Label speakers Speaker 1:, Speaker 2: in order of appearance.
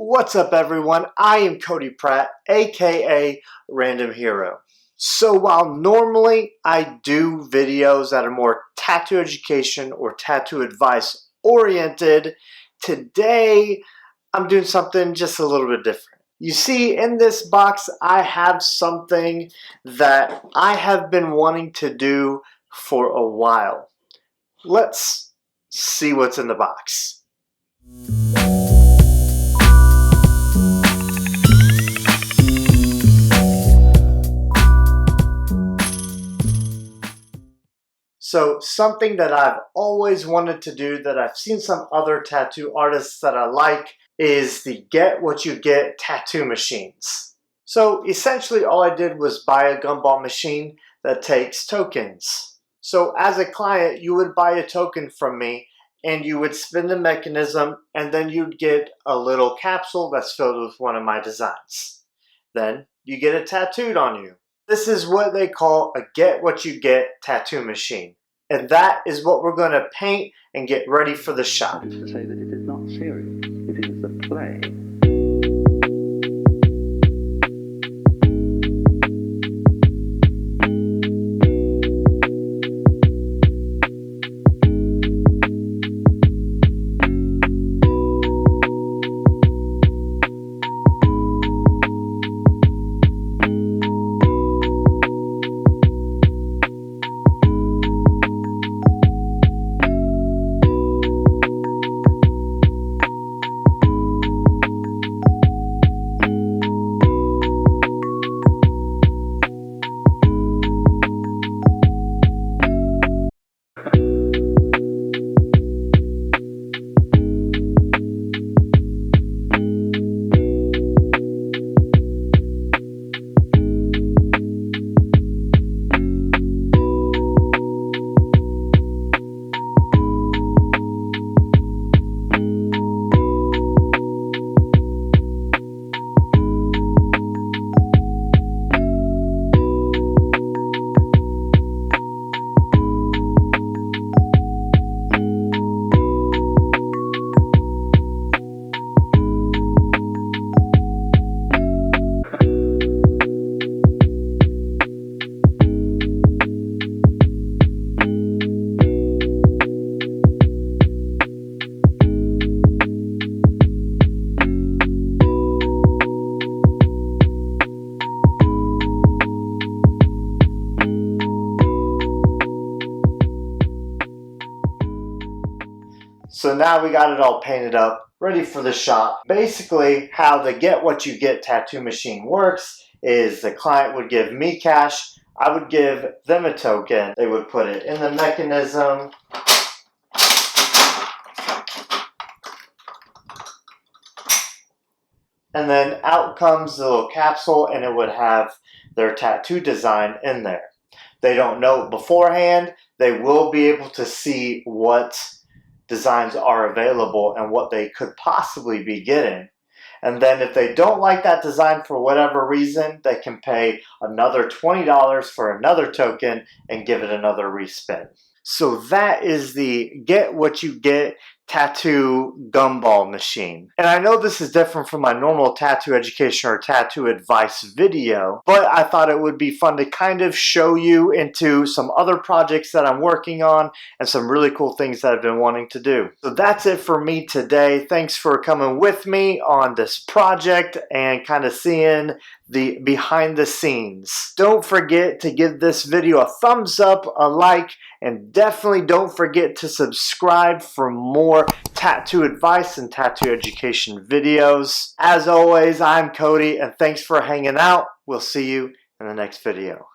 Speaker 1: What's up everyone, I am Cody Pratt, aka Random Hero. So while normally I do videos that are more tattoo education or tattoo advice oriented, today I'm doing something just a little bit different. You see, in this box I have something that I have been wanting to do for a while. Let's see what's in the box. So something that I've always wanted to do, that I've seen some other tattoo artists that I like, is the get what you get tattoo machines. So essentially all I did was buy a Gumball machine that takes tokens. So as a client, you would buy a token from me and you would spin the mechanism, and then you'd get a little capsule that's filled with one of my designs. Then you get it tattooed on you. This is what they call a get what you get tattoo machine. And that is what we're going to paint and get ready for the shop.
Speaker 2: To say that it is not serious, it is a play.
Speaker 1: So now we got it all painted up, ready for the shop. Basically, how the get what you get tattoo machine works is the client would give me cash, I would give them a token, they would put it in the mechanism, and then out comes the little capsule and it would have their tattoo design in there. They don't know beforehand, they will be able to see what designs are available and what they could possibly be getting. And then if they don't like that design for whatever reason, they can pay another $20 for another token and give it another respin. So that is the get what you get tattoo Gumball machine. And I know this is different from my normal tattoo education or tattoo advice video, but I thought it would be fun to kind of show you into some other projects that I'm working on and some really cool things that I've been wanting to do. So that's it for me today. Thanks for coming with me on this project and kind of seeing the behind the scenes. Don't forget to give this video a thumbs up, a like, and definitely don't forget to subscribe for more tattoo advice and tattoo education videos. As always, I'm Cody, and thanks for hanging out. We'll see you in the next video.